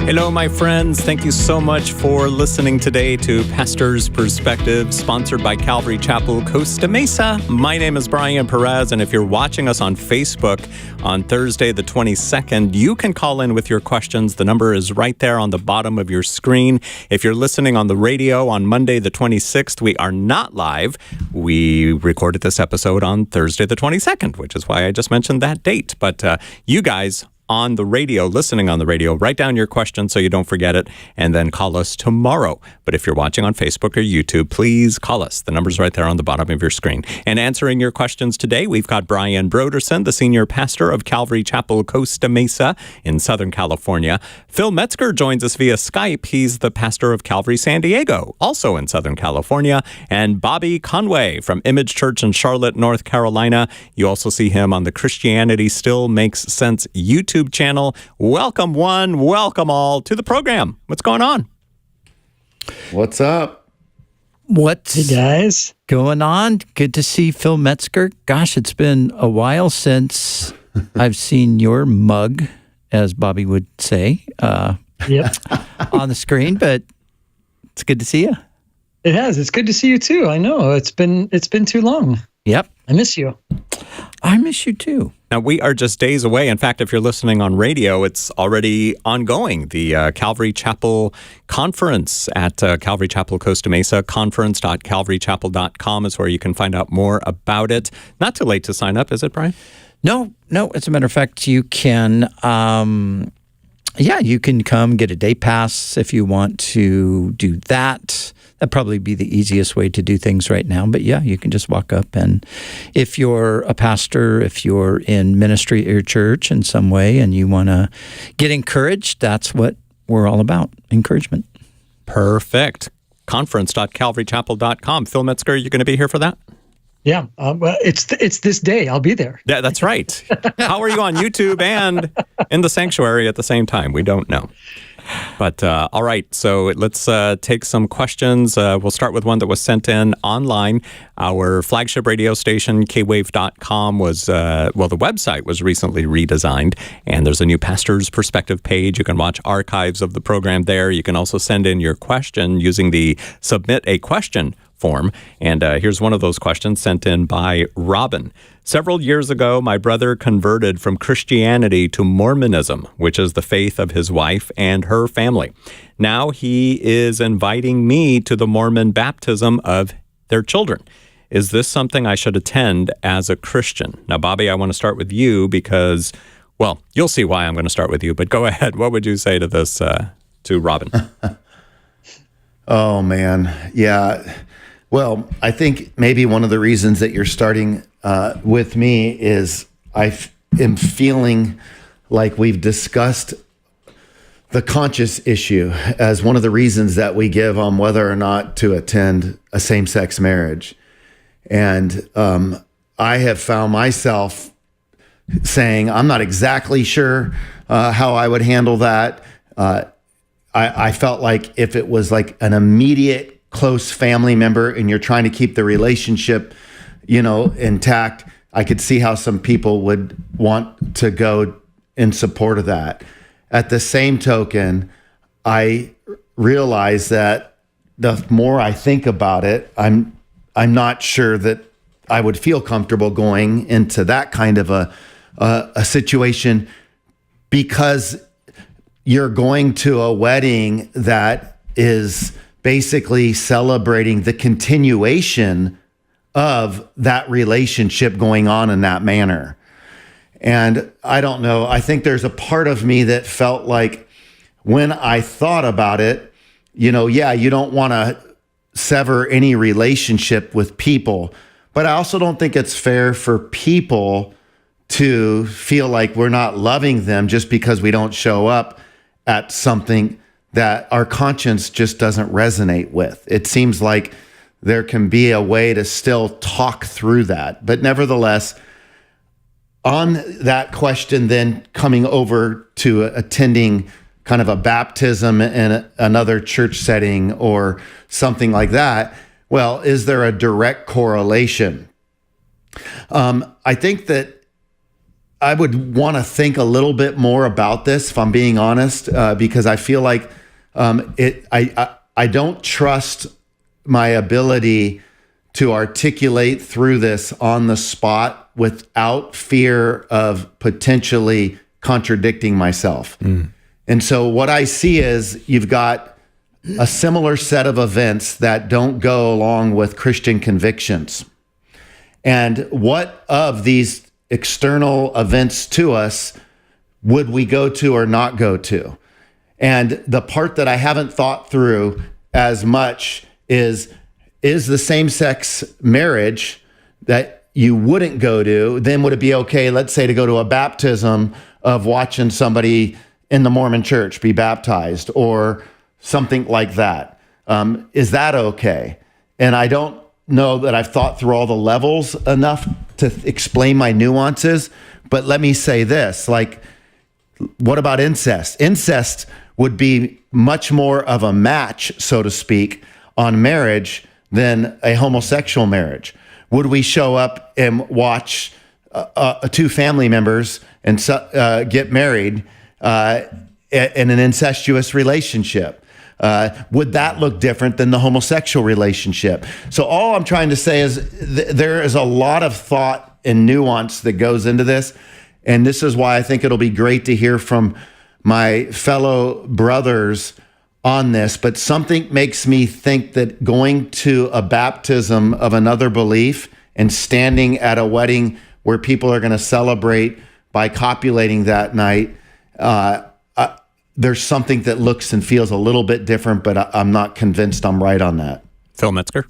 Hello, my friends. Thank you so much for listening today to Pastor's Perspective, sponsored by Calvary Chapel, Costa Mesa. My name is Brian Perez, and if you're watching us on Facebook on Thursday the 22nd, you can call in with your questions. The number is right there on the bottom of your screen. If you're listening on the radio on Monday the 26th, we are not live. We recorded this episode on Thursday the 22nd, which is why I just mentioned that date. But you guys on the radio, listening on the radio, write down your question so you don't forget it, and then call us tomorrow. But if you're watching on Facebook or YouTube, please call us. The number's right there on the bottom of your screen. And answering your questions today, we've got Brian Broderson, the senior pastor of Calvary Chapel, Costa Mesa in Southern California. Phil Metzger joins us via Skype. He's the pastor of Calvary San Diego, also in Southern California. And Bobby Conway from Image Church in Charlotte, North Carolina. You also see him on the Christianity Still Makes Sense YouTube channel. Welcome one, welcome all to the program. What's going on? What's up? What's Hey guys. going on? Good to see Phil Metzger. Gosh, it's been a while since I've seen your mug, as Bobby would say, Yep. on the screen, but it's good to see you. It has. It's good to see you too. I know. It's been too long. Yep. I miss you. I miss you too. Now, we are just days away. In fact, if you're listening on radio, it's already ongoing. The Calvary Chapel Conference at Calvary Chapel Costa Mesa, conference.calvarychapel.com is where you can find out more about it. Not too late to sign up, is it, Brian? No. As a matter of fact, you can, you can come get a day pass if you want to do that. That'd probably be the easiest way to do things right now. But yeah, you can just walk up, and if you're a pastor, if you're in ministry at your church in some way and you want to get encouraged, that's what we're all about, encouragement. Perfect. Conference.calvarychapel.com. Phil Metzger, you going to be here for that? Yeah. Well, it's this day. I'll be there. Yeah, that's right. How are you on YouTube and in the sanctuary at the same time? We don't know. But all right, so let's take some questions. We'll start with one that was sent in online. Our flagship radio station, kwave.com, was, the website was recently redesigned, and there's a new Pastor's Perspective page. You can watch archives of the program there. You can also send in your question using the Submit a Question form. And here's one of those questions sent in by Robin. Several years ago, my brother converted from Christianity to Mormonism, which is the faith of his wife and her family. Now he is inviting me to the Mormon baptism of their children. Is this something I should attend as a Christian? Now, Bobby, I want to start with you because, well, you'll see why I'm going to start with you, but go ahead. What would you say to this, to Robin? Oh, man. Yeah. Well, I think maybe one of the reasons that you're starting with me is I am feeling like we've discussed the conscious issue as one of the reasons that we give on whether or not to attend a same-sex marriage. And I have found myself saying, I'm not exactly sure how I would handle that. I felt like if it was like an immediate close family member and you're trying to keep the relationship, intact, I could see how some people would want to go in support of that. At the same token, I realize that the more I think about it, I'm not sure that I would feel comfortable going into that kind of a situation, because you're going to a wedding that is basically celebrating the continuation of that relationship going on in that manner. And I don't know, I think there's a part of me that felt like when I thought about it, you don't want to sever any relationship with people, but I also don't think it's fair for people to feel like we're not loving them just because we don't show up at something that our conscience just doesn't resonate with. It seems like there can be a way to still talk through that. But nevertheless, on that question, then coming over to attending kind of a baptism in another church setting or something like that, well, is there a direct correlation? I think that I would want to think a little bit more about this, if I'm being honest, because I feel like I don't trust my ability to articulate through this on the spot without fear of potentially contradicting myself. And so what I see is you've got a similar set of events that don't go along with Christian convictions. And what of these external events to us would we go to or not go to? And the part that I haven't thought through as much is the same-sex marriage that you wouldn't go to, then would it be okay, let's say, to go to a baptism of watching somebody in the Mormon church be baptized or something like that? Is that okay? And I don't know that I've thought through all the levels enough to explain my nuances, but let me say this, like, what about incest? Incest would be much more of a match, so to speak, on marriage than a homosexual marriage. Would we show up and watch two family members and get married in an incestuous relationship? Would that look different than the homosexual relationship? So all I'm trying to say is there is a lot of thought and nuance that goes into this. And this is why I think it'll be great to hear from my fellow brothers on this. But something makes me think that going to a baptism of another belief and standing at a wedding where people are going to celebrate by copulating that night, there's something that looks and feels a little bit different, but I'm not convinced I'm right on that. Phil Metzger?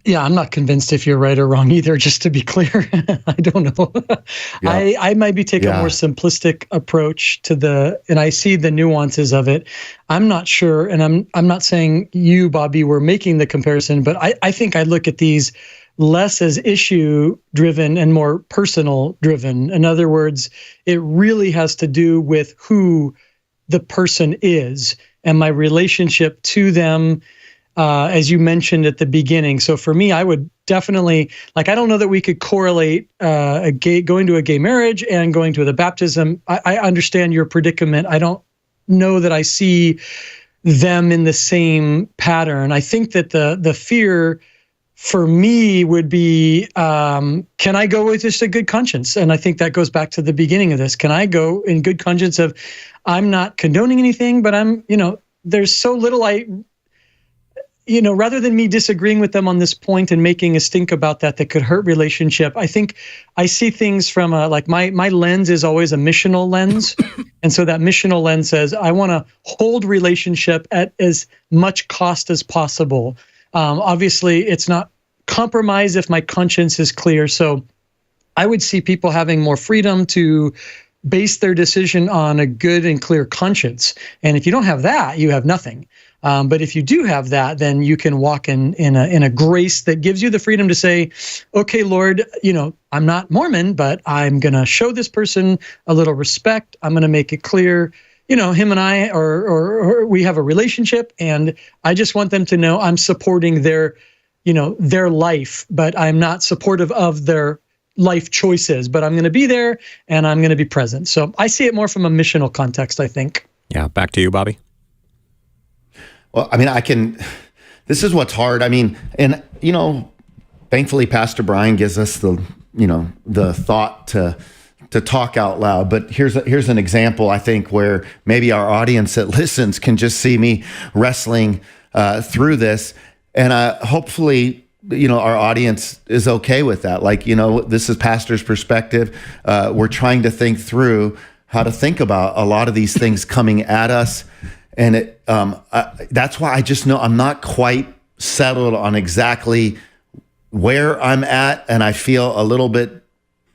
Yeah, I'm not convinced if you're right or wrong either, just to be clear. I don't know. Yeah. I might be taking a more simplistic approach to and I see the nuances of it. I'm not sure, and I'm not saying you, Bobby, were making the comparison, but I think I look at these less as issue-driven and more personal-driven. In other words, it really has to do with who the person is and my relationship to them, as you mentioned at the beginning. So for me, I would definitely, I don't know that we could correlate going to a gay marriage and going to the baptism. I understand your predicament. I don't know that I see them in the same pattern. I think that the fear for me would be, can I go with just a good conscience? And I think that goes back to the beginning of this. Can I go in good conscience of, I'm not condoning anything, but there's so little rather than me disagreeing with them on this point and making a stink about that could hurt relationship, I think I see things from my lens is always a missional lens. And so that missional lens says, I want to hold relationship at as much cost as possible. Obviously, it's not compromise if my conscience is clear. So I would see people having more freedom to base their decision on a good and clear conscience. And if you don't have that, you have nothing. But if you do have that, then you can walk in a grace that gives you the freedom to say, okay, Lord, I'm not Mormon, but I'm going to show this person a little respect. I'm going to make it clear, him and I, or we have a relationship, and I just want them to know I'm supporting their life, but I'm not supportive of their life choices, but I'm going to be there and I'm going to be present. So I see it more from a missional context, I think. Yeah. Back to you, Bobby. Well, this is what's hard. And thankfully Pastor Brian gives us the thought to talk out loud. But here's an example, I think, where maybe our audience that listens can just see me wrestling through this. And hopefully, our audience is okay with that. This is pastor's perspective. We're trying to think through how to think about a lot of these things coming at us. And that's why I just know I'm not quite settled on exactly where I'm at. And I feel a little bit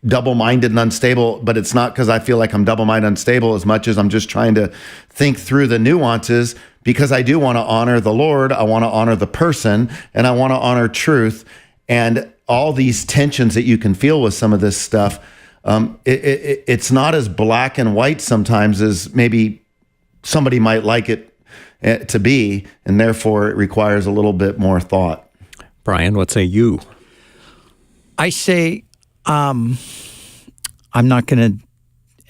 double-minded and unstable, but it's not because I feel like I'm double-minded and unstable as much as I'm just trying to think through the nuances, because I do want to honor the Lord. I want to honor the person, and I want to honor truth. And all these tensions that you can feel with some of this stuff, it's not as black and white sometimes as maybe somebody might like it to be, and therefore it requires a little bit more thought. Brian, what say you? I say, I'm not going to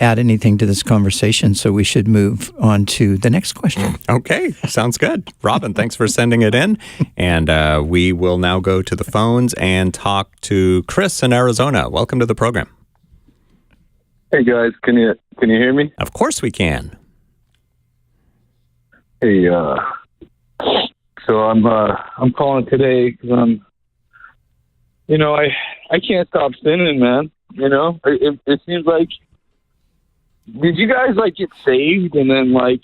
add anything to this conversation, so we should move on to the next question. Okay, sounds good. Robin, thanks for sending it in. And we will now go to the phones and talk to Chris in Arizona. Welcome to the program. Hey guys, can you hear me? Of course we can. Hey, so I'm calling today because I can't stop sinning, man. It seems like, did you guys get saved and then I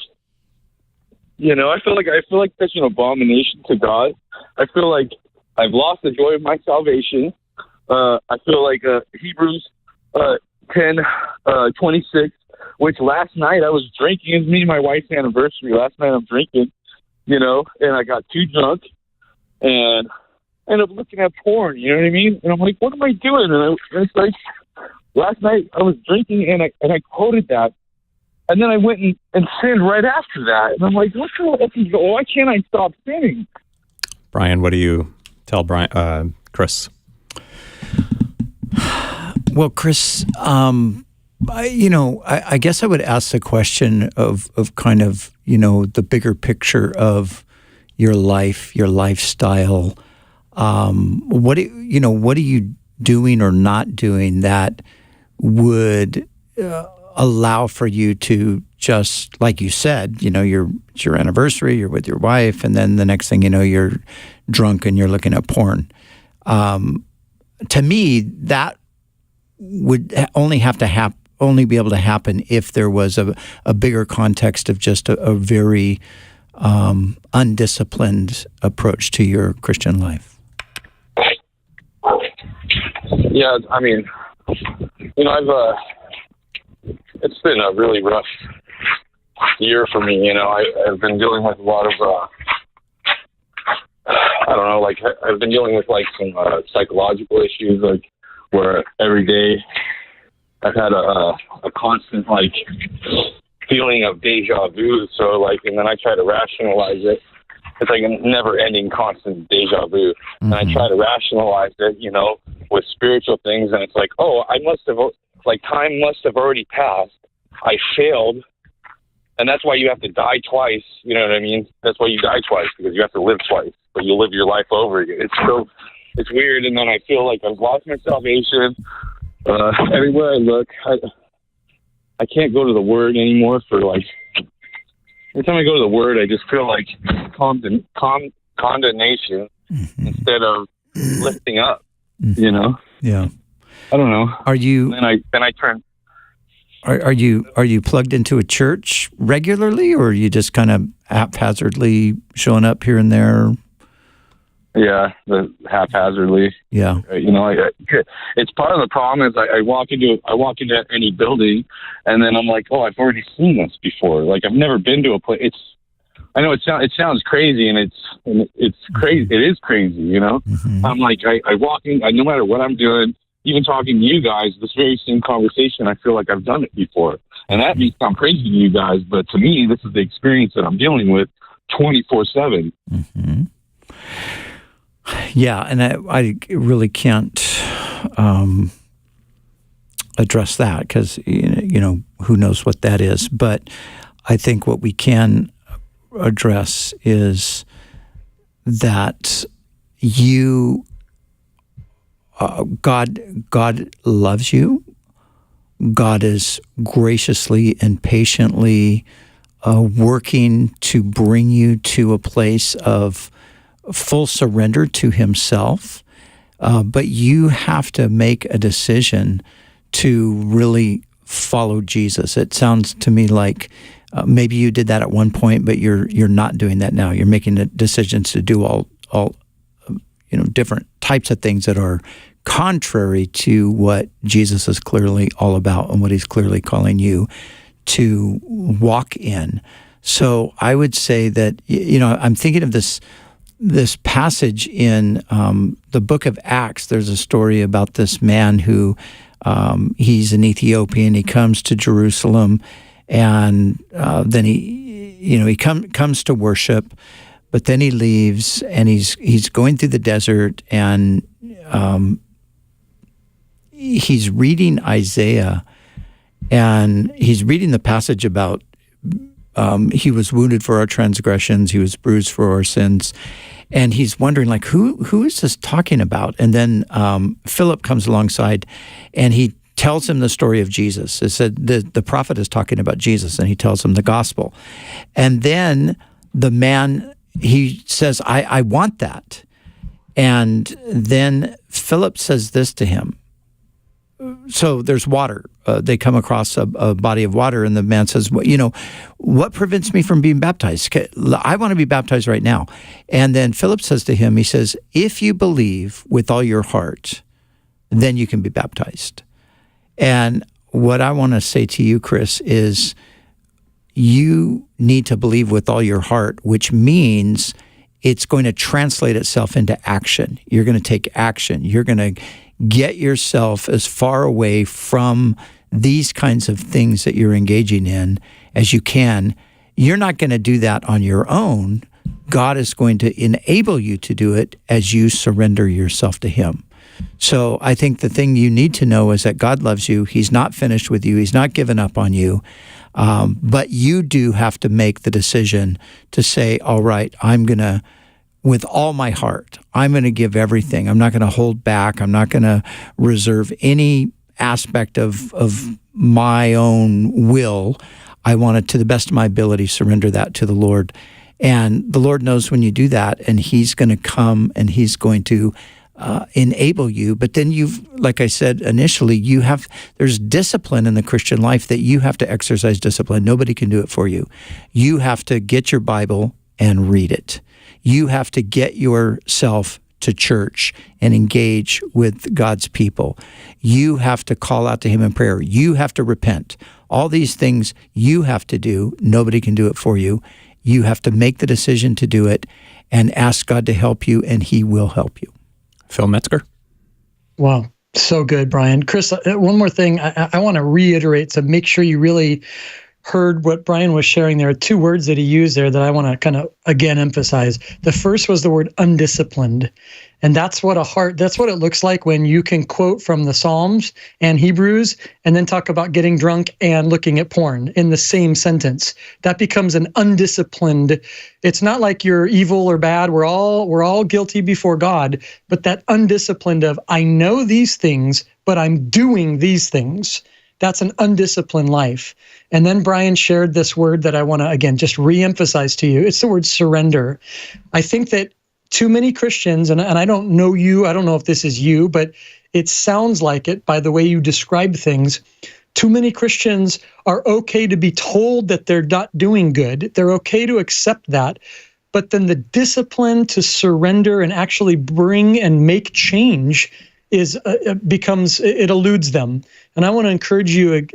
feel like such an abomination to God. I feel like I've lost the joy of my salvation. I feel like Hebrews 10:26, which last night I was drinking. It was me and my wife's anniversary. Last night I'm drinking, and I got too drunk and ended up looking at porn. You know what I mean? And I'm like, what am I doing? And it's like, last night I was drinking and I quoted that. And then I went and sinned right after that. And I'm like, why can't I stop sinning? Brian, what do you tell Chris? Well, Chris, I guess I would ask the question of kind of, the bigger picture of your life, your lifestyle. What are you doing or not doing that would allow for you to just, like you said, it's your anniversary, you're with your wife, and then the next thing you know, you're drunk and you're looking at porn. To me, that would only be able to happen if there was a bigger context of just a very undisciplined approach to your Christian life. Yeah, I mean, it's been a really rough year for me. I've been dealing with a lot of, I've been dealing with some psychological issues, where every day I've had a constant feeling of deja vu. So and then I try to rationalize it. It's like a never-ending, constant deja vu, and I try to rationalize it, with spiritual things, and it's like, I must have, time must have already passed. I failed, and that's why you have to die twice. You know what I mean? That's why you die twice, because you have to live twice, but you live your life over again. It's weird, and then I feel like I've lost my salvation. Everywhere I look, I can't go to the Word anymore for every time I go to the Word, I just feel like condemnation instead of lifting up. Yeah. I don't know. Are you? Then I turn. Are you plugged into a church regularly, or are you just kind of haphazardly showing up here and there? Yeah, haphazardly. Yeah. It's part of the problem is I walk into any building, and then I'm like, I've already seen this before. I've never been to a place. I know it sounds crazy, and it's crazy. It is crazy, I'm like, I walk in, no matter what I'm doing, even talking to you guys, this very same conversation, I feel like I've done it before. And that may sound crazy to you guys, but to me, this is the experience that I'm dealing with 24/7. Mm-hmm. Yeah, and I really can't address that because, who knows what that is. But I think what we can address is that God loves you. God is graciously and patiently working to bring you to a place of full surrender to Himself. But you have to make a decision to really follow Jesus. It sounds to me like maybe you did that at one point, but you're not doing that now. You're making the decisions to do all different types of things that are contrary to what Jesus is clearly all about and what He's clearly calling you to walk in. So I would say that, I'm thinking of this passage in the book of Acts. There's a story about this man who he's an Ethiopian. He comes to Jerusalem, and then he comes to worship, but then he leaves, and he's going through the desert, and he's reading Isaiah, and he's reading the passage about he was wounded for our transgressions, he was bruised for our sins, and he's wondering, like, who is this talking about? And then Philip comes alongside, and he tells him the story of Jesus. It said the prophet is talking about Jesus, and he tells him the gospel. And then the man, he says, I want that. And then Philip says this to him. So there's water. They come across a body of water, and the man says, well, what prevents me from being baptized? I want to be baptized right now. And then Philip says to him, he says, if you believe with all your heart, then you can be baptized. And what I want to say to you, Chris, is you need to believe with all your heart, which means it's going to translate itself into action. You're going to take action. You're going to get yourself as far away from these kinds of things that you're engaging in as you can. You're not going to do that on your own. God is going to enable you to do it as you surrender yourself to Him. So I think the thing you need to know is that God loves you. He's not finished with you. He's not given up on you. But you do have to make the decision to say, all right, I'm going to, with all my heart, I'm going to give everything. I'm not going to hold back. I'm not going to reserve any aspect of my own will. I want to the best of my ability, surrender that to the Lord. And the Lord knows when you do that, and He's going to come and He's going to enable you. But then like I said initially, there's discipline in the Christian life that you have to exercise discipline. Nobody can do it for you. You have to get your Bible and read it. You have to get yourself to church and engage with God's people. You have to call out to Him in prayer. You have to repent. All these things you have to do. Nobody can do it for you. You have to make the decision to do it and ask God to help you, and He will help you. Phil Metzger. Wow. So good, Brian. Chris, one more thing I want to reiterate to make sure you really heard what Brian was sharing. There are two words that he used there that I want to kind of, again, emphasize. The first was the word undisciplined. And that's what it looks like when you can quote from the Psalms and Hebrews and then talk about getting drunk and looking at porn in the same sentence. That becomes an undisciplined. It's not like you're evil or bad. We're all guilty before God, but that undisciplined of, I know these things, but I'm doing these things. That's an undisciplined life. And then Brian shared this word that I want to, again, just reemphasize to you. It's the word surrender. I think that too many Christians, and I don't know you, I don't know if this is you, but it sounds like it by the way you describe things. Too many Christians are okay to be told that they're not doing good. They're okay to accept that. But then the discipline to surrender and actually bring and make change it eludes them. And I want to encourage you,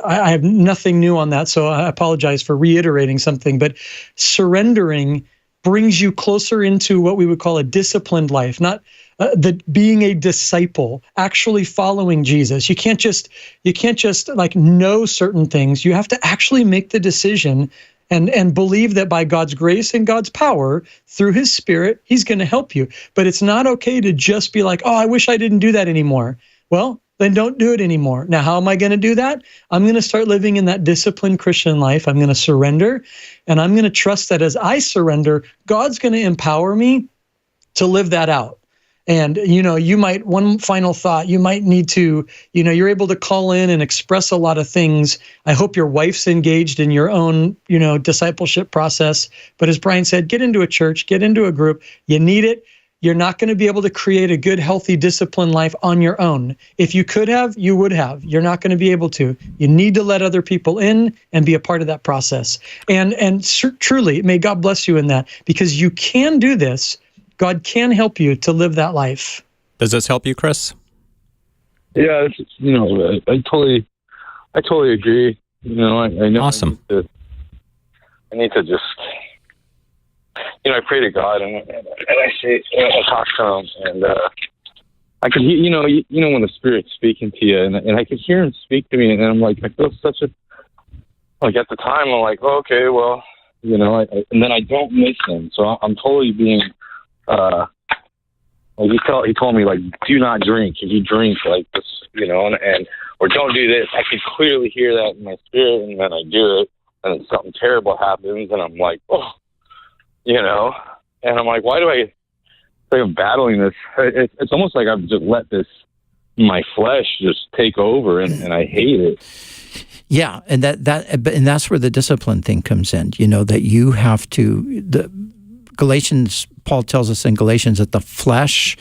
I have nothing new on that, so I apologize for reiterating something, but surrendering brings you closer into what we would call a disciplined life, not being a disciple, actually following Jesus. You can't just like know certain things. You have to actually make the decision and believe that by God's grace and God's power, through His Spirit, He's going to help you. But it's not okay to just be like, oh, I wish I didn't do that anymore. Well, then don't do it anymore. Now, how am I going to do that? I'm going to start living in that disciplined Christian life. I'm going to surrender, and I'm going to trust that as I surrender, God's going to empower me to live that out. And, one final thought, you might need to, you're able to call in and express a lot of things. I hope your wife's engaged in your own, discipleship process. But as Brian said, get into a church, get into a group. You need it. You're not going to be able to create a good, healthy, disciplined life on your own. If you could have, you would have. You're not going to be able to. You need to let other people in and be a part of that process. And truly, may God bless you in that, because you can do this. God can help you to live that life. Does this help you, Chris? Yeah, I totally agree. I know. Awesome. I need to just, I pray to God and I say, I talk to Him, and I could hear, when the Spirit's speaking to you, and I could hear Him speak to me, and I'm like, I feel such a, like at the time, I'm like, oh, okay, well, and then I don't miss Him, so I'm totally being Like he told me, like, do not drink. If you drink, like, this, and or don't do this. I could clearly hear that in my spirit, and then I do it, and then something terrible happens, and I'm like, oh, and I'm like, why do I? Like, I'm battling this. It's almost like I've just let my flesh just take over, and I hate it. Yeah, and that's where the discipline thing comes in. That you have to. Paul tells us in Galatians that the flesh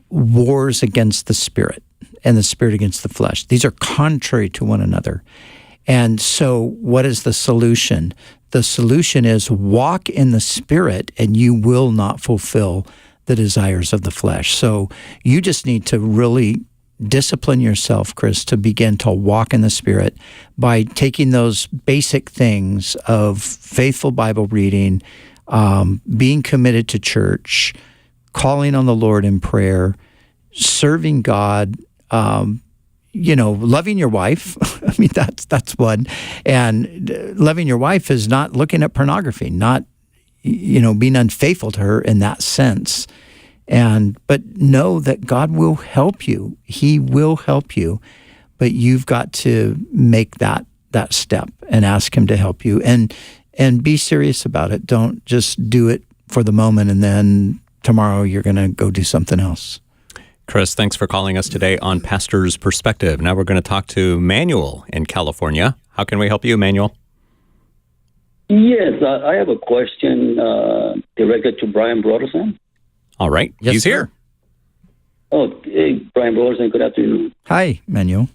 wars against the spirit, and the spirit against the flesh. These are contrary to one another. And so, what is the solution? The solution is walk in the spirit, and you will not fulfill the desires of the flesh. So you just need to really discipline yourself, Chris, to begin to walk in the Spirit by taking those basic things of faithful Bible reading, being committed to church, calling on the Lord in prayer, serving God, loving your wife. I mean, that's one. And loving your wife is not looking at pornography, not being unfaithful to her in that sense. But know that God will help you. He will help you, but you've got to make that step and ask Him to help you, and be serious about it. Don't just do it for the moment and then tomorrow you're going to go do something else. Chris, thanks for calling us today on Pastor's Perspective. Now we're going to talk to Manuel in California. How can we help you, Manuel? Yes, I have a question directed to Brian Broderson. All right. Yes, he's here. Oh, hey, Brian Broderson, good afternoon. Hi, Manuel.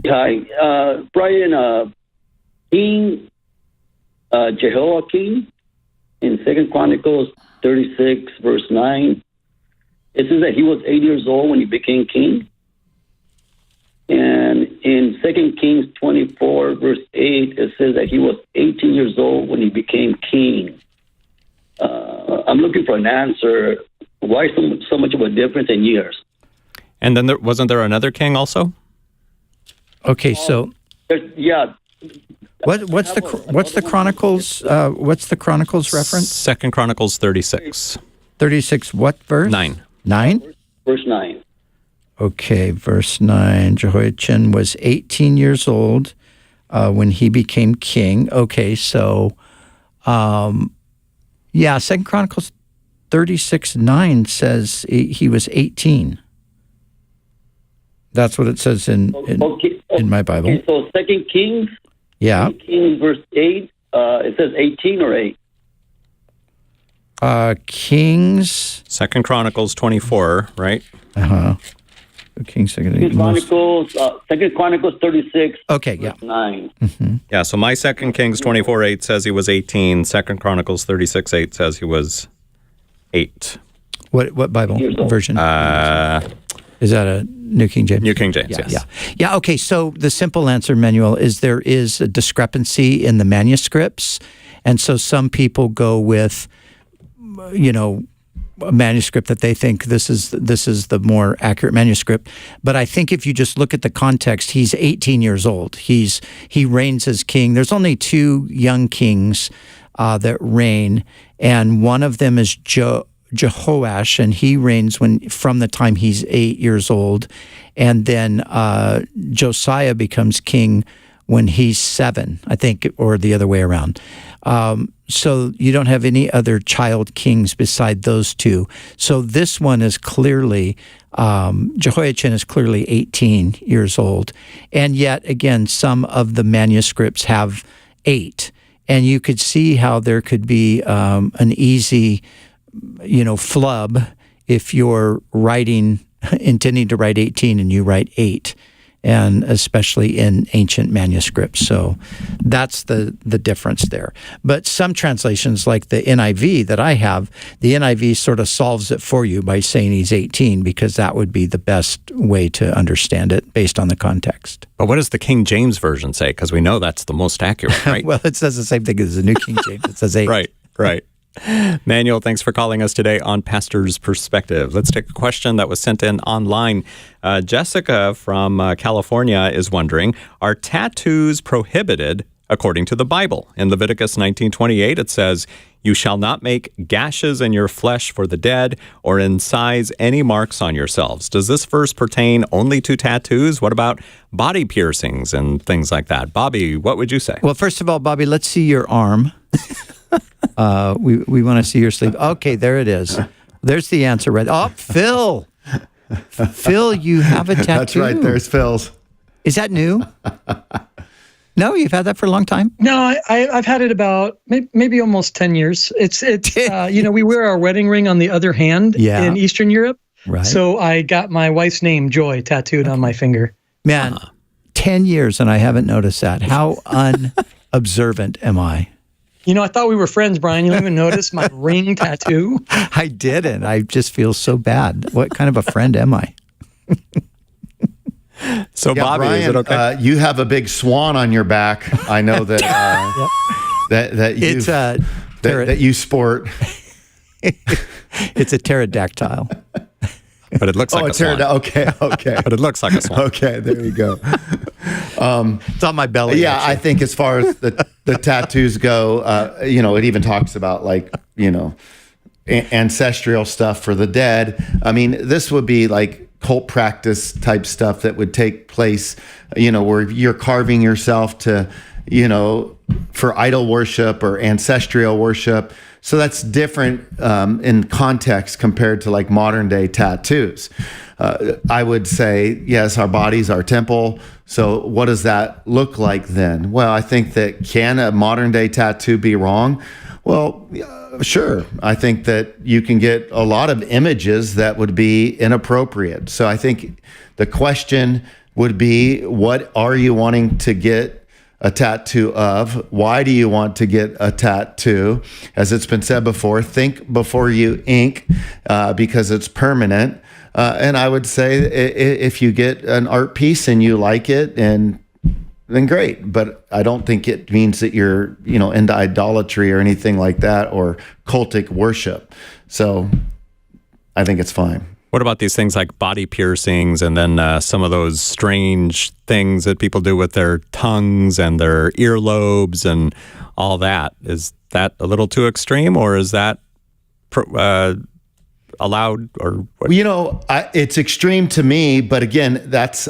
Hi. Brian, King Jehoiakim in 2 Chronicles 36, verse 9, it says that he was 8 years old when he became king. And in 2 Kings 24, verse 8, it says that he was 18 years old when he became king. I'm looking for an answer. Why so much of a difference in years? And then wasn't there another king also? Okay, so yeah. What's the Chronicles? What's the Chronicles reference? 2 Chronicles 36. 36. What verse? 9. 9. Verse 9. Okay, verse 9. Jehoiachin was 18 years old when he became king. Okay, so 2 Chronicles 36:9 says he was 18. That's what it says in my Bible. Okay, so 2 Kings, yeah. 2 Kings verse 8, it says 18 or 8? Kings. 2 Chronicles 24, right? Kings. 2 Chronicles 36. Okay, yeah. 9. Mm-hmm. Yeah, so my 2 Kings 24:8 says he was 18. 2 Chronicles 36:8 says he was 8. What Bible version? Is that a New King James? New King James, yes. Yeah, okay, so the simple answer, Manuel, is there is a discrepancy in the manuscripts. And so some people go with, a manuscript that they think this is the more accurate manuscript. But I think if you just look at the context, he's 18 years old. He reigns as king. There's only 2 young kings that reign, and one of them is Jehoash, and he reigns from the time he's 8 years old, and then Josiah becomes king when he's 7, I think, or the other way around. So you don't have any other child kings beside those 2. So this one is clearly, Jehoiachin is clearly 18 years old. And yet, again, some of the manuscripts have 8. And you could see how there could be an easy, flub if you're intending to write 18 and you write 8. And especially in ancient manuscripts. So that's the difference there. But some translations, like the NIV that I have, the NIV sort of solves it for you by saying he's 18, because that would be the best way to understand it based on the context. But what does the King James Version say? Because we know that's the most accurate, right? Well, it says the same thing as the New King James. It says 8. Right. Manuel, thanks for calling us today on Pastor's Perspective. Let's take a question that was sent in online. Jessica from California is wondering, are tattoos prohibited according to the Bible. In Leviticus 19:28, it says, "You shall not make gashes in your flesh for the dead, or incise any marks on yourselves." Does this verse pertain only to tattoos? What about body piercings and things like that? Bobby, what would you say? Well, first of all, Bobby, let's see your arm. We want to see your sleeve. Okay, there it is. There's the answer, right? Oh, Phil. Phil, you have a tattoo. That's right. There's Phil's. Is that new? No, you've had that for a long time? No, I've had it about maybe almost 10 years. It's we wear our wedding ring on the other hand in Eastern Europe. Right. So I got my wife's name, Joy, tattooed on my finger. Man, 10 years and I haven't noticed that. How unobservant am I? I thought we were friends, Brian. You don't even notice my ring tattoo? I didn't. I just feel so bad. What kind of a friend am I? So, Bobby, Brian, is it okay? You have a big swan on your back. I know that that you sport. It's a pterodactyl. But it looks like a swan. Okay. But it looks like a swan. Okay, there you go. It's on my belly. Yeah, actually. I think as far as the tattoos go, it even talks about ancestral stuff for the dead. I mean, this would be like cult practice type stuff that would take place, where you're carving yourself to, for idol worship or ancestral worship. So that's different in context compared to like modern day tattoos. I would say, yes, our body's our temple. So what does that look like then? Well, I think that can a modern day tattoo be wrong? Well, sure. I think that you can get a lot of images that would be inappropriate. So I think the question would be, what are you wanting to get a tattoo of? Why do you want to get a tattoo? As it's been said before, think before you ink, because it's permanent. And I would say if you get an art piece and you like it, then great. But I don't think it means that you're, into idolatry or anything like that, or cultic worship. So I think it's fine. What about these things like body piercings and then some of those strange things that people do with their tongues and their earlobes and all that? Is that a little too extreme, or is that allowed? Or what? It's extreme to me, but again, that's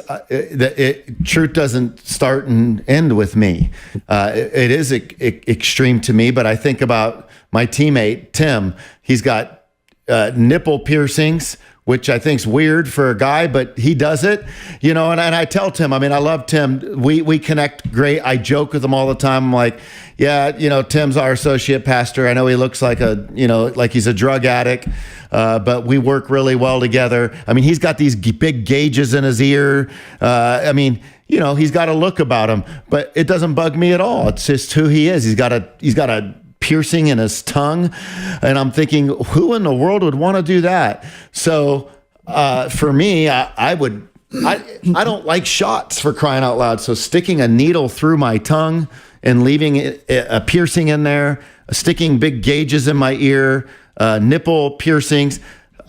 truth doesn't start and end with me. It is extreme to me, but I think about my teammate Tim. He's got nipple piercings, which I think's weird for a guy, but he does it, and I tell Tim, I love Tim. We connect great. I joke with him all the time. I'm like, yeah, Tim's our associate pastor. I know he looks like like he's a drug addict, but we work really well together. He's got these big gauges in his ear. He's got a look about him, but it doesn't bug me at all. It's just who he is. He's got a piercing in his tongue, and I'm thinking, who in the world would want to do that? So for me, I don't like shots, for crying out loud. So sticking a needle through my tongue and leaving a piercing in there, sticking big gauges in my ear, nipple piercings,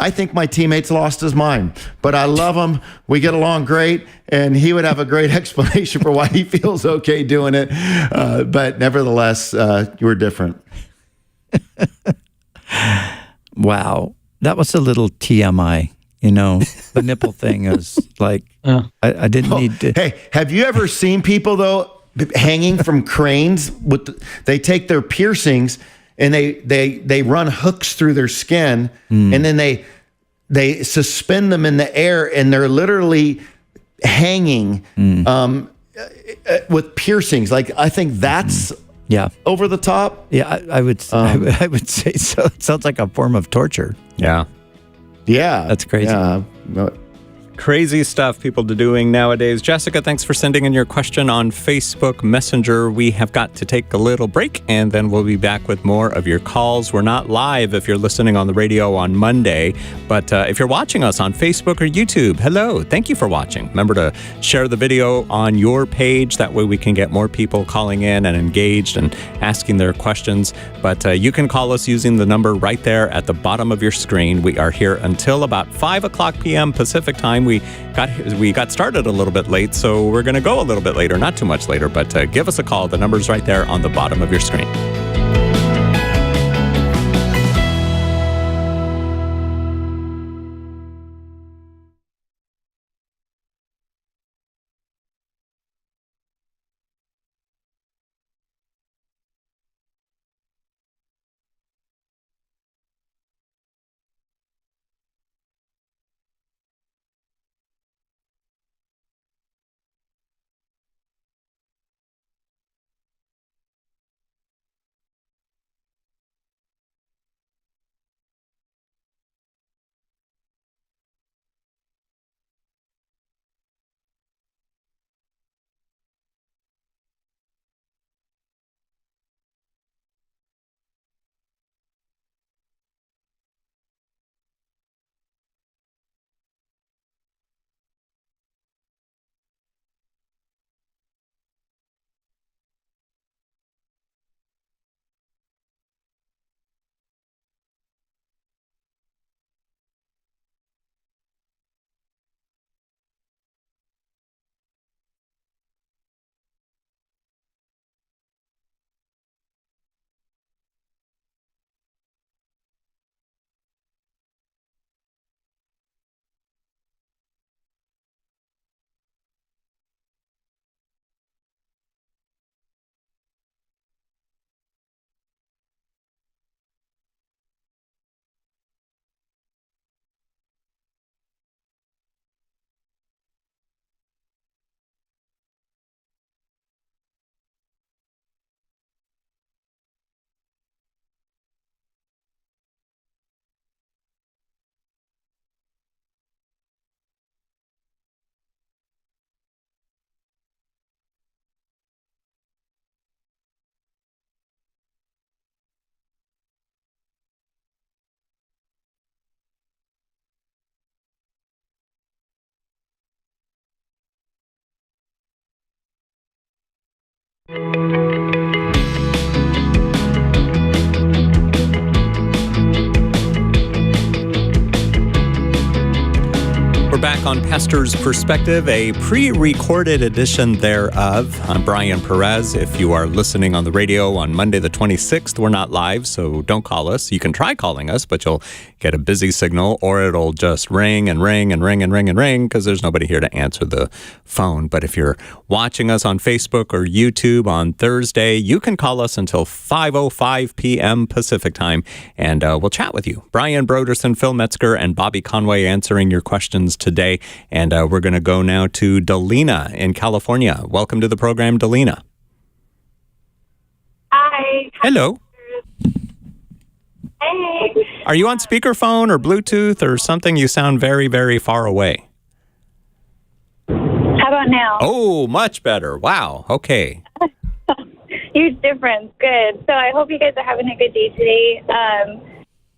I think my teammate's lost his mind. But I love him. We get along great, and he would have a great explanation for why he feels okay doing it. But nevertheless, we're different. Wow. That was a little TMI. The nipple thing is like, I didn't need to. Hey, have you ever seen people, though, hanging from cranes? They take their piercings and they run hooks through their skin, and then they suspend them in the air, and they're literally hanging with piercings. Like, I think that's over the top. Yeah, I would say so. It sounds like a form of torture. Yeah. That's crazy. Yeah. Crazy stuff people are doing nowadays. Jessica, thanks for sending in your question on Facebook Messenger. We have got to take a little break, and then we'll be back with more of your calls. We're not live if you're listening on the radio on Monday, but if you're watching us on Facebook or YouTube, hello, thank you for watching. Remember to share the video on your page. That way we can get more people calling in and engaged and asking their questions. But you can call us using the number right there at the bottom of your screen. We are here until about 5 o'clock p.m. Pacific time. We got started a little bit late, so we're going to go a little bit later, not too much later, but give us a call. The number's right there on the bottom of your screen. We're back on Pastor's Perspective, a pre-recorded edition thereof. I'm Brian Perez. If you are listening on the radio on Monday the 26th, we're not live, so don't call us. You can try calling us, but you'll get a busy signal, or it'll just ring and ring and ring and ring and ring because there's nobody here to answer the phone. But if you're watching us on Facebook or YouTube on Thursday, you can call us until 5:05 p.m. Pacific time, and we'll chat with you. Brian Broderson, Phil Metzger, and Bobby Conway answering your questions today. And we're going to go now to Delina in California. Welcome to the program, Delina. Hi. Hello. Hey. Are you on speakerphone or Bluetooth or something? You sound very, very far away. How about now? Oh, much better. Wow. Okay. Huge difference. Good. So I hope you guys are having a good day today.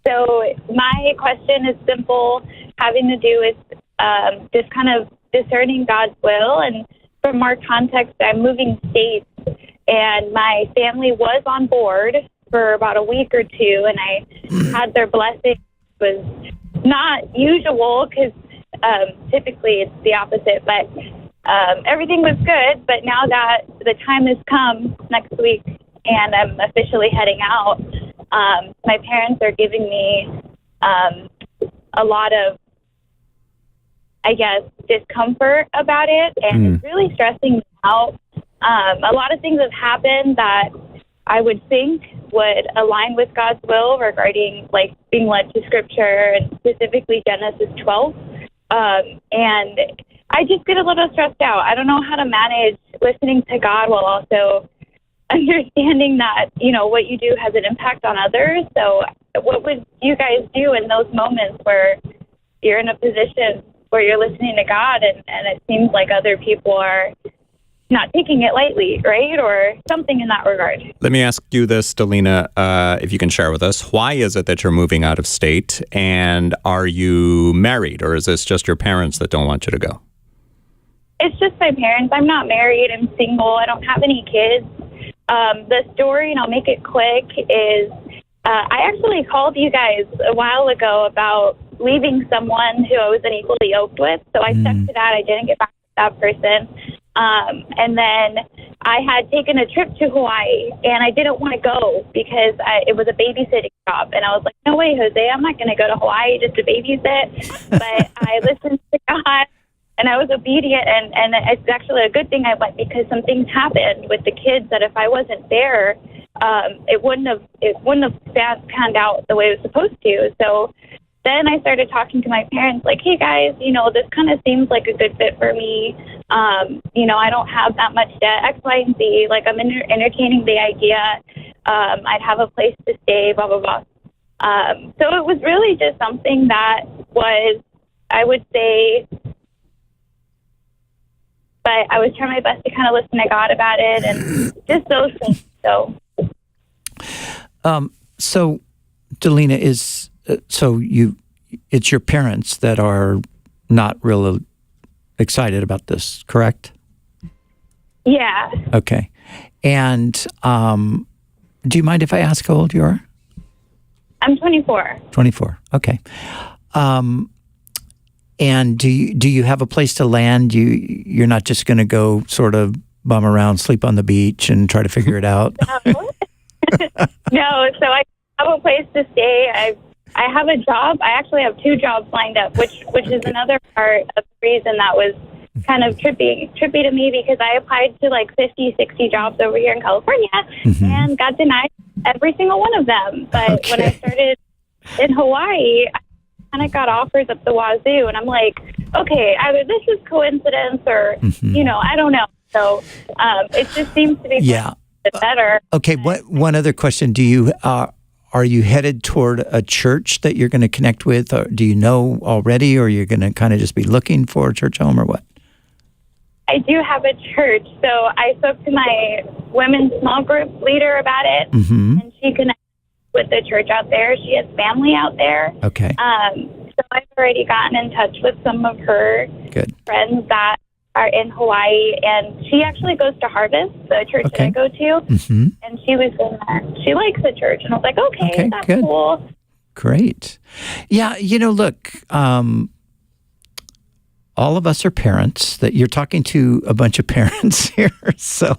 So my question is simple, having to do with just kind of discerning God's will. And for more context, I'm moving states, and my family was on board for about a week or two, and I had their blessing. It was not usual because typically it's the opposite, but everything was good. But now that the time has come next week and I'm officially heading out, my parents are giving me a lot of, I guess, discomfort about it, and it's really stressing me out. A lot of things have happened that I would think would align with God's will regarding, like, being led to Scripture, and specifically Genesis 12. And I just get a little stressed out. I don't know how to manage listening to God while also understanding that, you know, what you do has an impact on others. So what would you guys do in those moments where you're in a position where you're listening to God and it seems like other people are not taking it lightly, right? Or something in that regard. Let me ask you this, Delina, if you can share with us, why is it that you're moving out of state, and are you married, or is this just your parents that don't want you to go? It's just my parents. I'm not married. I'm single. I don't have any kids. The story, and I'll make it quick, is I actually called you guys a while ago about leaving someone who I was unequally yoked with. So I stuck to that. I didn't get back with that person. And then I had taken a trip to Hawaii, and I didn't want to go because it was a babysitting job. And I was like, no way, Jose, I'm not going to go to Hawaii just to babysit. But I listened to God, and I was obedient. And it's actually a good thing I went, because some things happened with the kids that if I wasn't there, it wouldn't have panned out the way it was supposed to. So then I started talking to my parents, like, hey, guys, this kind of seems like a good fit for me. I don't have that much debt, X, Y, and Z. Like, I'm entertaining the idea. I'd have a place to stay, blah, blah, blah. So it was really just something that was, I would say, but I was trying my best to kind of listen to God about it and just those things. So Delina, it's your parents that are not really excited about this, correct? Yeah. Okay. And do you mind if I ask how old you are? I'm 24. 24. Okay. And do you have a place to land? You're not just going to go sort of bum around, sleep on the beach, and try to figure it out? No. So I have a place to stay. I have a job. I actually have 2 jobs lined up, which is another part of the reason that was kind of trippy to me, because I applied to like 50, 60 jobs over here in California and got denied every single one of them. But when I started in Hawaii, I kind of got offers up the wazoo, and I'm like, okay, either this is coincidence or, I don't know. So it just seems to be better. Okay, one other question. Do you are you headed toward a church that you're going to connect with? Or do you know already, or you're going to kind of just be looking for a church home, or what? I do have a church. So I spoke to my women's small group leader about it, and she connected with the church out there. She has family out there. Okay. So I've already gotten in touch with some of her friends that are in Hawaii, and she actually goes to Harvest, the church that I go to, and she was in there. She likes the church, and I was like, okay, that's good. Cool. Great. Yeah, look, all of us are parents. That you're talking to a bunch of parents here, so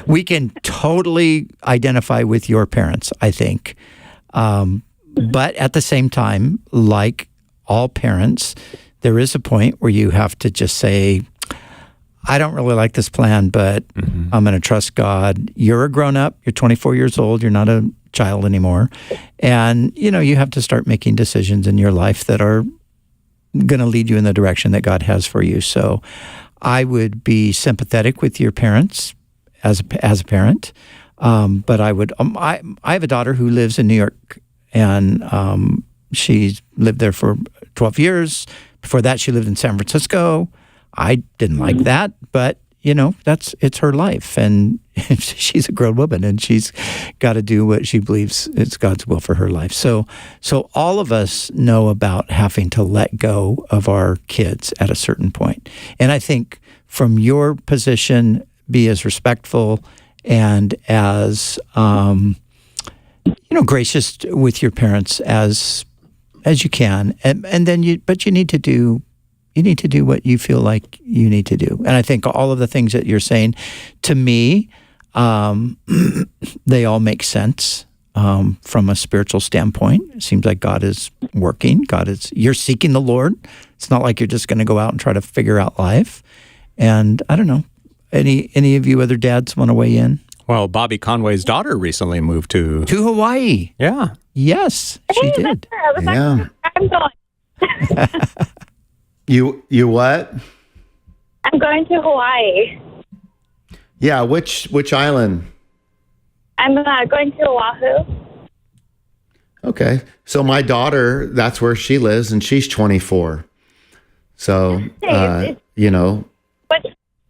we can totally identify with your parents, I think. But at the same time, like all parents, there is a point where you have to just say, I don't really like this plan, but I'm going to trust God. You're a grown-up. You're 24 years old. You're not a child anymore. And, you have to start making decisions in your life that are going to lead you in the direction that God has for you. So I would be sympathetic with your parents as a parent. But I would, I have a daughter who lives in New York, and she's lived there for 12 years. Before that, she lived in San Francisco. I didn't like that, but it's her life, and she's a grown woman, and she's got to do what she believes is God's will for her life. So all of us know about having to let go of our kids at a certain point. And I think from your position, be as respectful and as gracious with your parents as you can, and then you need to do. You need to do what you feel like you need to do. And I think all of the things that you're saying, to me, they all make sense from a spiritual standpoint. It seems like God is working. You're seeking the Lord. It's not like you're just going to go out and try to figure out life. And I don't know, any of you other dads want to weigh in? Well, Bobby Conway's daughter recently moved to Hawaii. Yeah. Yes, she did. I'm going. You what? I'm going to Hawaii. Yeah, which island? I'm going to Oahu. Okay. So my daughter, that's where she lives, and she's 24. So, What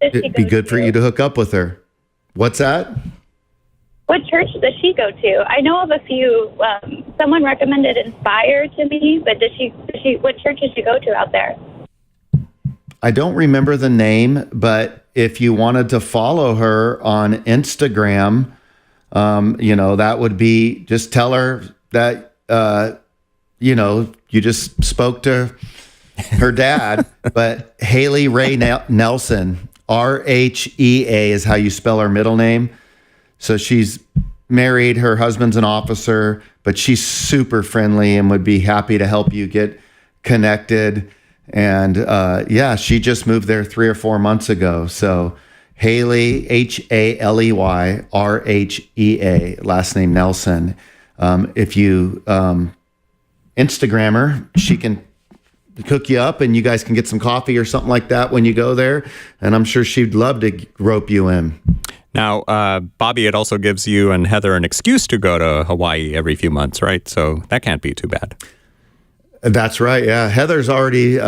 it'd be good for you to hook up with her. What's that? What church does she go to? I know of a few. Someone recommended Inspire to me, but what church does she go to out there? I don't remember the name, but if you wanted to follow her on Instagram, that would be, just tell her that you just spoke to her dad, but Haley Ray Nelson, R-H-E-A is how you spell her middle name. So she's married, her husband's an officer, but she's super friendly and would be happy to help you get connected. And she just moved there 3 or 4 months ago. So Haley, Haley, R-H-E-A, last name Nelson. If you Instagram her, she can hook you up and you guys can get some coffee or something like that when you go there. And I'm sure she'd love to rope you in. Now, Bobby, it also gives you and Heather an excuse to go to Hawaii every few months, right? So that can't be too bad. That's right. Yeah. Heather's already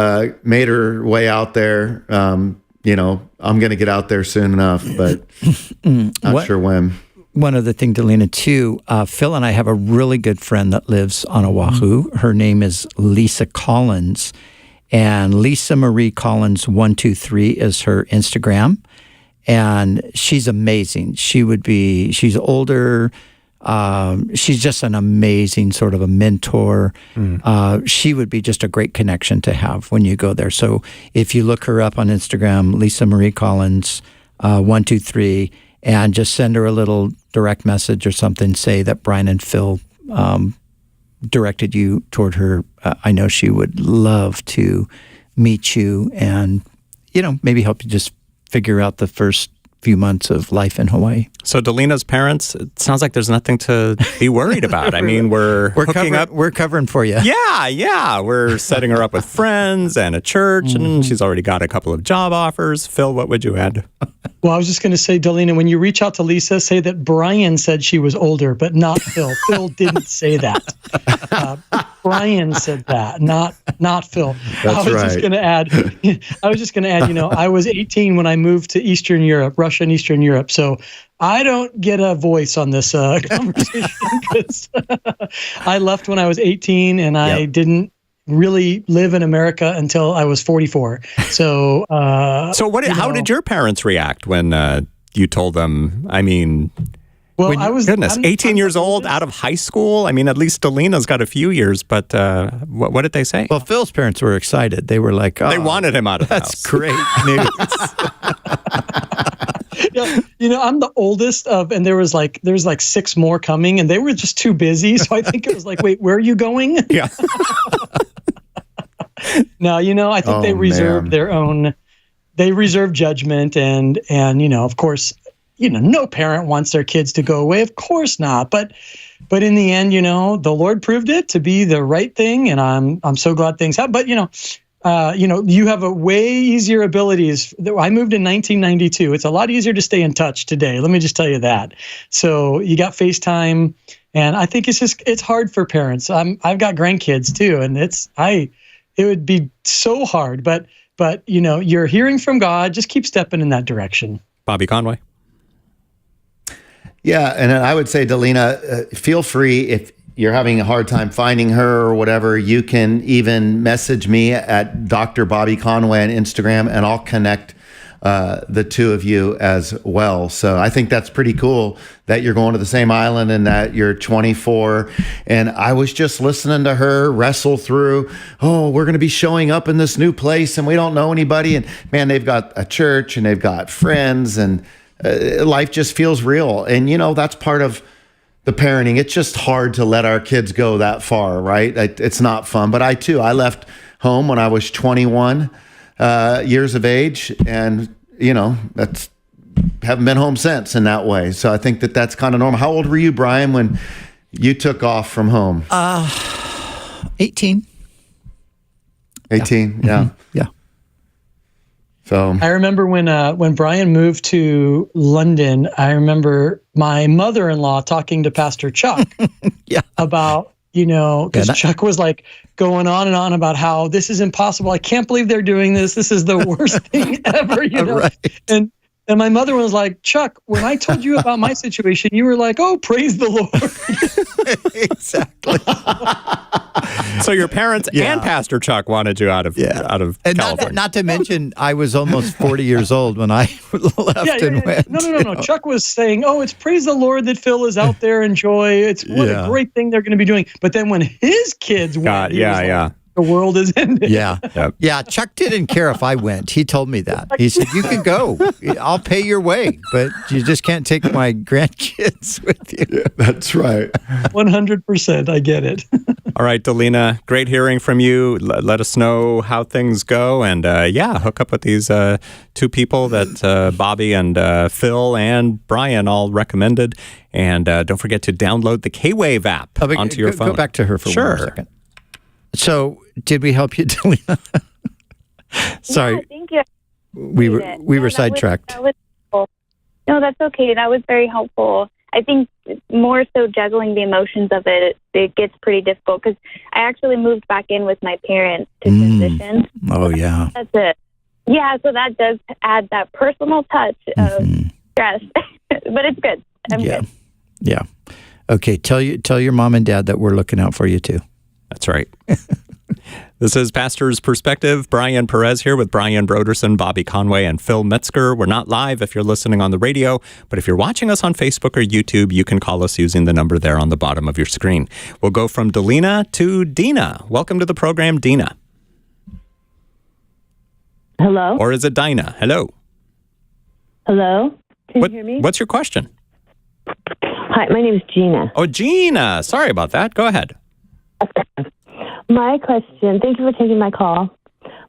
made her way out there. I'm going to get out there soon enough, but not sure when. One other thing, Delina, too, Phil and I have a really good friend that lives on Oahu. Her name is Lisa Collins, and Lisa Marie Collins 123 is her Instagram, and she's amazing. She's older. She's just an amazing sort of a mentor. She would be just a great connection to have when you go there. So if you look her up on Instagram, Lisa Marie Collins 123, and just send her a little direct message or something, say that Brian and Phil directed you toward her. I know she would love to meet you and, maybe help you just figure out the first few months of life in Hawaii. So Delina's parents, it sounds like there's nothing to be worried about. I mean, we're hooking up. We're covering for you. Yeah. We're setting her up with friends and a church, and she's already got a couple of job offers. Phil, what would you add? Well, I was just going to say, Delina, when you reach out to Lisa, say that Brian said she was older, but not Phil. Phil didn't say that. Brian said that, not Phil. That's right. Just going to add, I was 18 when I moved to Eastern Europe, Russia and Eastern Europe. So I don't get a voice on this conversation because I left when I was 18 and I didn't really live in America until I was 44. So, how did your parents react when you told them? I mean, well, goodness, 18 years old, out of high school. I mean, at least Delina's got a few years, but what did they say? Well, Phil's parents were excited. They were like, they wanted him out of the house. That's great news. I'm the oldest and there was like 6 more coming, and they were just too busy. So I think it was like, wait, where are you going? Yeah. No, I think they reserved their own. They reserve judgment, and of course, no parent wants their kids to go away. Of course not. But in the end, the Lord proved it to be the right thing, and I'm so glad things happen. But you have a way easier abilities. I moved in 1992. It's a lot easier to stay in touch today. Let me just tell you that. So you got FaceTime, and I think it's hard for parents. I've got grandkids too, and it would be so hard. But you're hearing from God. Just keep stepping in that direction. Bobby Conway. Yeah, and I would say, Delina, feel free if you're having a hard time finding her or whatever, you can even message me at Dr. Bobby Conway on Instagram, and I'll connect the two of you as well. So I think that's pretty cool that you're going to the same island and that you're 24. And I was just listening to her wrestle through, we're going to be showing up in this new place and we don't know anybody. And man, they've got a church and they've got friends, and life just feels real. And, that's part of the parenting. It's just hard to let our kids go that far, right? It's not fun. But I left home when I was 21 years of age, and haven't been home since in that way. So I think that's kind of normal. How old were you, Brian, when you took off from home? 18. 18, yeah. Yeah. So I remember when Brian moved to London, I remember my mother-in-law talking to Pastor Chuck about, because Chuck was like going on and on about how this is impossible. I can't believe they're doing this. This is the worst thing ever, Right. And my mother was like, Chuck, when I told you about my situation, you were like, oh, praise the Lord. Exactly. So your parents and Pastor Chuck wanted you out of and California. Not to mention, I was almost 40 years old when I left and went. No. Chuck was saying, "Oh, it's praise the Lord that Phil is out there and joy. It's what a great thing they're going to be doing." But then when his kids went, the world is ending. Yeah. Chuck didn't care if I went. He told me that. He said, "You can go. I'll pay your way, but you just can't take my grandkids with you." Yeah, that's right. 100%. I get it. All right, Delina, great hearing from you. Let us know how things go. And hook up with these two people that Bobby and Phil and Brian all recommended. And don't forget to download the K-Wave app onto your phone. Go back to her for 1 second. So, did we help you, Delina? Sorry. Yeah, thank you. We were sidetracked. That was helpful. No, that's okay. That was very helpful. I think more so juggling the emotions of it gets pretty difficult because I actually moved back in with my parents to transition. Oh, yeah. That's it. Yeah, so that does add that personal touch of stress, but it's good. I'm good. Yeah. Okay, tell your mom and dad that we're looking out for you too. That's right. This is Pastor's Perspective. Brian Perez here with Brian Broderson, Bobby Conway, and Phil Metzger. We're not live if you're listening on the radio, but if you're watching us on Facebook or YouTube, you can call us using the number there on the bottom of your screen. We'll go from Delina to Dina. Welcome to the program, Dina. Hello? Or is it Dinah? Hello. Hello? Can you hear me? What's your question? Hi, my name is Gina. Oh, Gina. Sorry about that. Go ahead. My question, thank you for taking my call.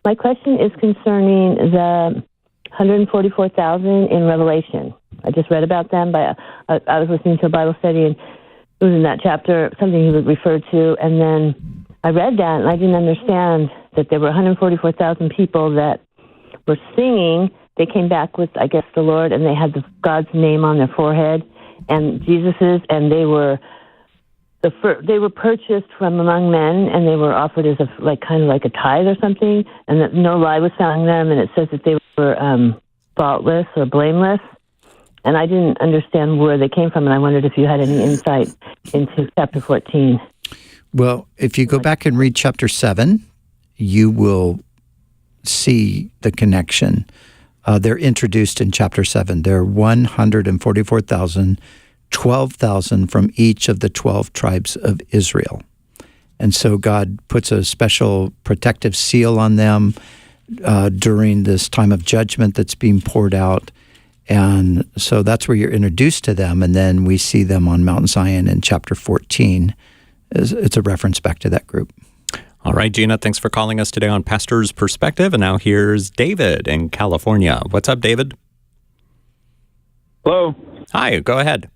My question is concerning the 144,000 in Revelation. I just read about them. I was listening to a Bible study, and it was in that chapter, something he would refer to, and then I read that, and I didn't understand that there were 144,000 people that were singing. They came back with, I guess, the Lord, and they had God's name on their forehead, and Jesus's, and they were purchased from among men, and they were offered as kind of like a tithe or something, and that no lie was found in them, and it says that they were faultless or blameless. And I didn't understand where they came from, and I wondered if you had any insight into chapter 14. Well, if you go back and read chapter 7, you will see the connection. They're introduced in chapter 7. There are 144,000, 12,000 from each of the 12 tribes of Israel. And so God puts a special protective seal on them during this time of judgment that's being poured out. And so that's where you're introduced to them. And then we see them on Mount Zion in chapter 14. It's a reference back to that group. All right, Gina, thanks for calling us today on Pastor's Perspective. And now here's David in California. What's up, David? Hello. Hi, go ahead.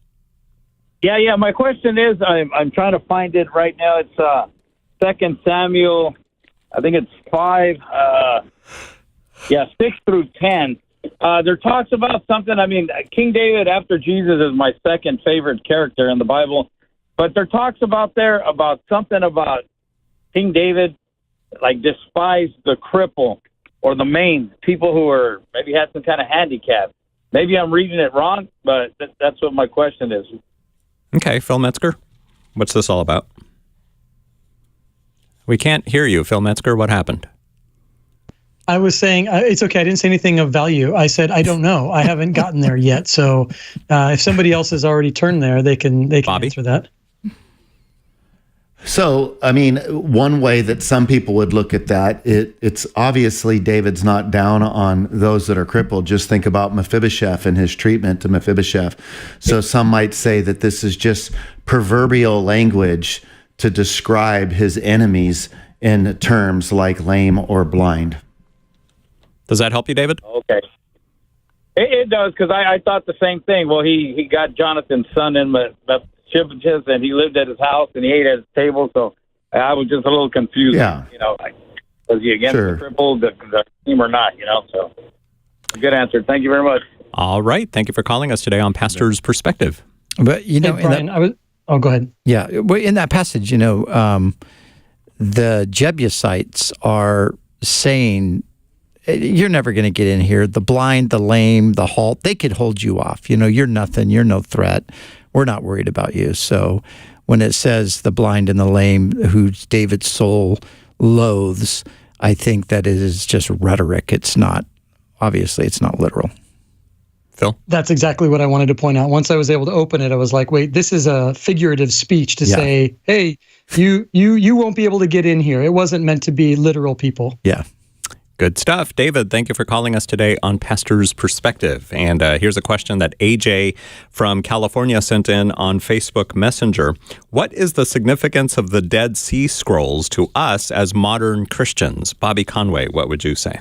Yeah. My question is, I'm trying to find it right now. It's 2 Samuel, I think it's 5, 6 through 10. There talks about something. I mean, King David after Jesus is my second favorite character in the Bible, but there talks about something about King David, like, despised the cripple or the maimed, people who were maybe had some kind of handicap. Maybe I'm reading it wrong, but that's what my question is. Okay, Phil Metzger, what's this all about? We can't hear you, Phil Metzger. What happened? I was saying, it's okay. I didn't say anything of value. I said, I don't know. I haven't gotten there yet. So if somebody else has already turned there, they can Bobby? answer that. So, I mean, one way that some people would look at that, it's obviously David's not down on those that are crippled. Just think about Mephibosheth and his treatment to Mephibosheth. So some might say that this is just proverbial language to describe his enemies in terms like lame or blind. Does that help you, David? Okay. It does, because I thought the same thing. Well, he got Jonathan's son in Mephibosheth, and he lived at his house, and he ate at his table, so I was just a little confused. Yeah. Was he against the crippled, the team or not, So, a good answer. Thank you very much. All right. Thank you for calling us today on Pastor's Perspective. But, Hey, Brian, go ahead. Yeah. Well, in that passage, the Jebusites are saying, you're never going to get in here. The blind, the lame, the halt, they could hold you off. You're nothing. You're no threat. We're not worried about you. So when it says the blind and the lame, who David's soul loathes, I think that it is just rhetoric. It's not literal. Phil? That's exactly what I wanted to point out. Once I was able to open it, I was like, wait, this is a figurative speech to say, hey, you won't be able to get in here. It wasn't meant to be literal people. Yeah. Good stuff. David, thank you for calling us today on Pastor's Perspective. And here's a question that AJ from California sent in on Facebook Messenger. What is the significance of the Dead Sea Scrolls to us as modern Christians? Bobby Conway, what would you say?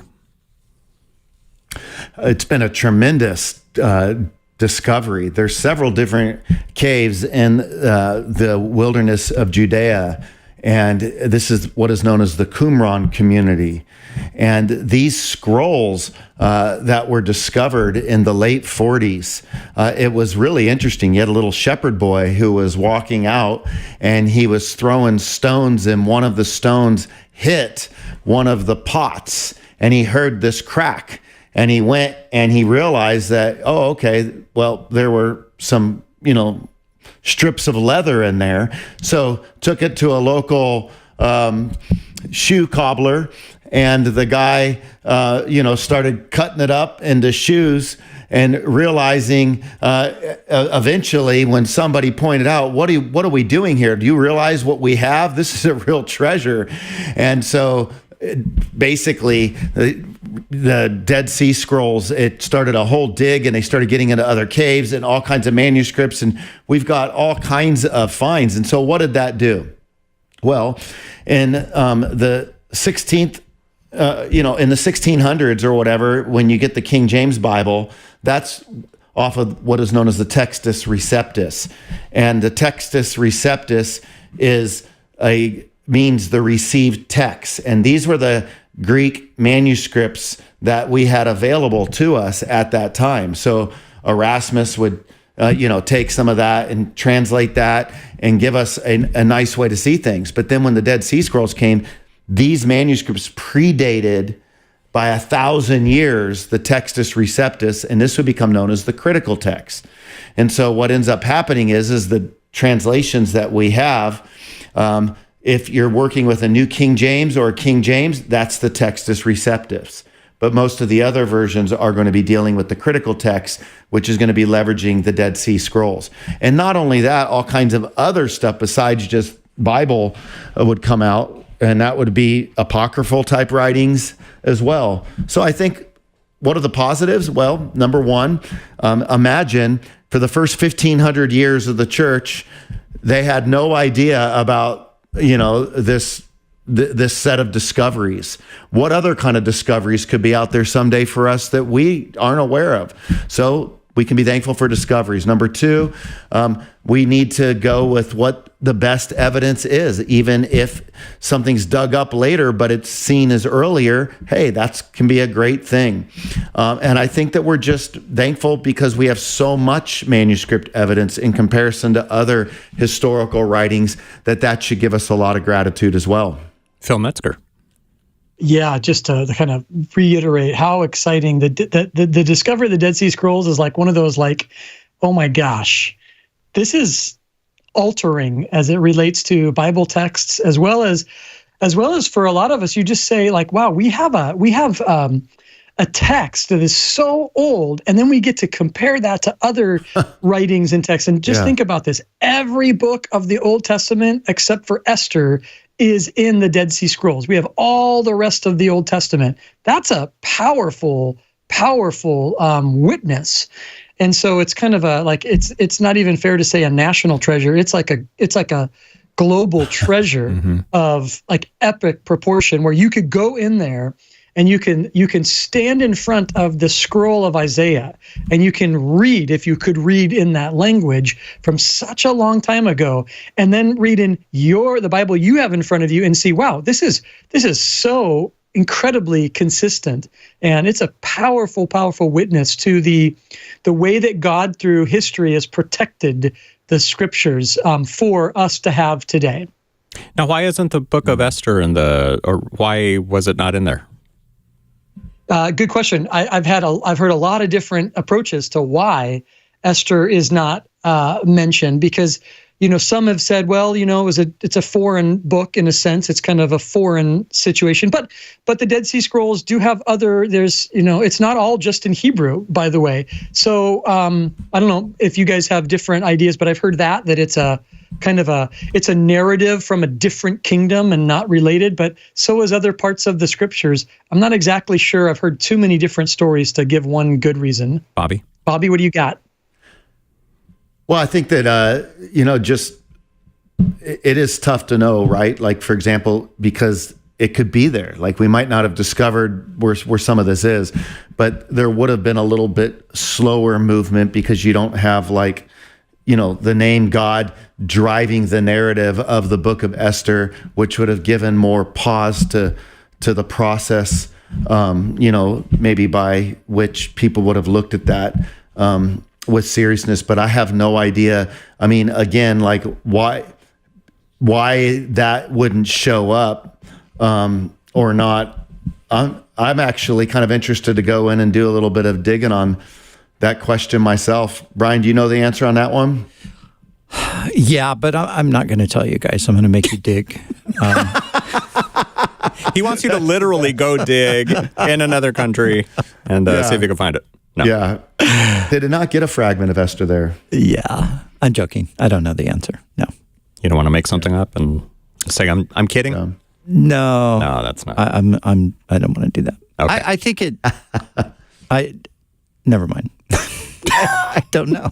It's been a tremendous discovery. There's several different caves in the wilderness of Judea, and this is what is known as the Qumran community. And these scrolls that were discovered in the late 40s, it was really interesting. You had a little shepherd boy who was walking out, and he was throwing stones, and one of the stones hit one of the pots, and he heard this crack. And he went and he realized that, oh, okay, well, there were some, strips of leather in there. So took it to a local shoe cobbler, and the guy, started cutting it up into shoes, and realizing eventually when somebody pointed out, what are we doing here? Do you realize what we have? This is a real treasure. And so basically, the Dead Sea Scrolls, it started a whole dig, and they started getting into other caves and all kinds of manuscripts, and we've got all kinds of finds. And so what did that do? Well, in the 16th, in the 1600s or whatever, when you get the King James Bible, that's off of what is known as the Textus Receptus. And the Textus Receptus means the received text. And these were the Greek manuscripts that we had available to us at that time. So Erasmus would, take some of that and translate that and give us a nice way to see things. But then when the Dead Sea Scrolls came, these manuscripts predated by 1,000 years the Textus Receptus, and this would become known as the critical text. And so what ends up happening is the translations that we have, if you're working with a New King James or a King James, that's the Textus Receptus. But most of the other versions are going to be dealing with the critical text, which is going to be leveraging the Dead Sea Scrolls. And not only that, all kinds of other stuff besides just Bible would come out, and that would be apocryphal type writings as well. So I think, what are the positives? Well, number one, imagine for the first 1,500 years of the church, they had no idea about this set of discoveries. What other kind of discoveries could be out there someday for us that we aren't aware of? So we can be thankful for discoveries. Number two, we need to go with what the best evidence is. Even if something's dug up later, but it's seen as earlier, hey, that can be a great thing. And I think that we're just thankful because we have so much manuscript evidence in comparison to other historical writings that should give us a lot of gratitude as well. Phil Metzger. Yeah, just to kind of reiterate how exciting the discovery of the Dead Sea Scrolls is, like one of those, like, oh my gosh, this is altering as it relates to Bible texts, as well as for a lot of us, you just say, like, wow, we have a text that is so old, and then we get to compare that to other writings and texts. And just think about this: every book of the Old Testament except for Esther is in the Dead Sea Scrolls. We have all the rest of the Old Testament. That's a powerful witness. And so it's kind of it's not even fair to say a national treasure. It's like a global treasure of like epic proportion, where you could go in there and you can stand in front of the scroll of Isaiah, and you can read, if you could read in that language from such a long time ago, and then read in the Bible you have in front of you and see, wow, this is so incredibly consistent. And it's a powerful witness to the way that God through history has protected the scriptures for us to have today. Now, why isn't the book of Esther or why was it not in there? Good question. I've heard a lot of different approaches to why Esther is not mentioned, because some have said, well, it's a foreign book in a sense. It's kind of a foreign situation. But the Dead Sea Scrolls do have it's not all just in Hebrew, by the way. So I don't know if you guys have different ideas, but I've heard that it's a kind of it's a narrative from a different kingdom and not related, but so is other parts of the scriptures. I'm not exactly sure. I've heard too many different stories to give one good reason. Bobby, what do you got? Well, I think that, it is tough to know, right? Like, for example, because it could be there. Like, we might not have discovered where some of this is, but there would have been a little bit slower movement because you don't have the name God driving the narrative of the book of Esther, which would have given more pause to the process, maybe by which people would have looked at that with seriousness. But I have no idea. I mean, again, why that wouldn't show up or not. I'm actually kind of interested to go in and do a little bit of digging on that question myself. Brian, do you know the answer on that one? Yeah, but I'm not going to tell you guys. I'm going to make you dig. He wants you to literally go dig in another country and see if you can find it. No. Yeah. They did not get a fragment of Esther there. Yeah. I'm joking. I don't know the answer. No. You don't want to make something up and say I'm kidding? No. No, that's not. I don't want to do that. Okay. I think it. Never mind. I don't know.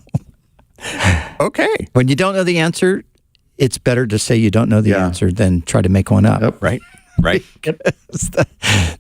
Okay. When you don't know the answer, it's better to say you don't know the answer than try to make one up. Yep. Right.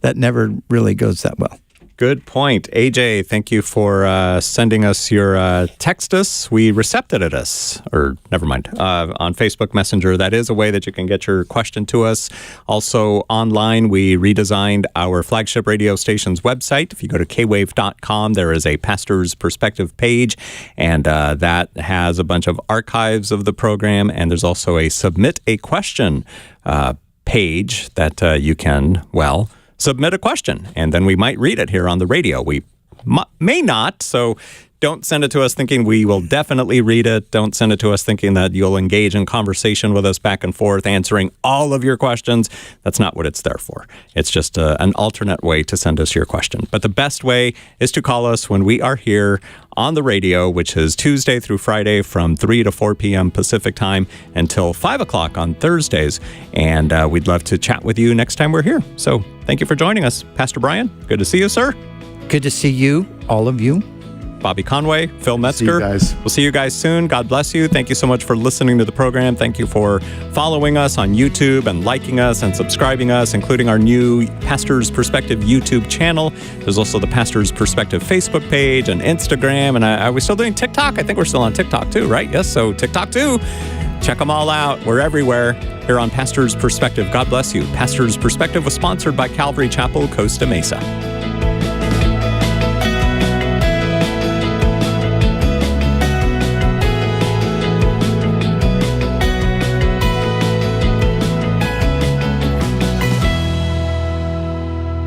That never really goes that well. Good point. AJ, thank you for sending us your text us. We recepted us, or never mind, on Facebook Messenger. That is a way that you can get your question to us. Also online, we redesigned our flagship radio station's website. If you go to kwave.com, there is a Pastor's Perspective page, and that has a bunch of archives of the program, and there's also a Submit a Question page that you can, submit a question, and then we might read it here on the radio. We may not, so don't send it to us thinking we will definitely read it. Don't send it to us thinking that you'll engage in conversation with us back and forth, answering all of your questions. That's not what it's there for. It's just an alternate way to send us your question. But the best way is to call us when we are here on the radio, which is Tuesday through Friday from 3 to 4 p.m. Pacific time until 5 o'clock on Thursdays. And we'd love to chat with you next time we're here. So thank you for joining us. Pastor Brian, good to see you, sir. Good to see you, all of you. Bobby Conway, Phil Metzger. We'll see you guys soon. God bless you. Thank you so much for listening to the program. Thank you for following us on YouTube and liking us and subscribing us, including our new Pastor's Perspective YouTube channel. There's also the Pastor's Perspective Facebook page and Instagram. And are we still doing TikTok? I think we're still on TikTok too, right? Yes, so TikTok too. Check them all out. We're everywhere here on Pastor's Perspective. God bless you. Pastor's Perspective was sponsored by Calvary Chapel, Costa Mesa.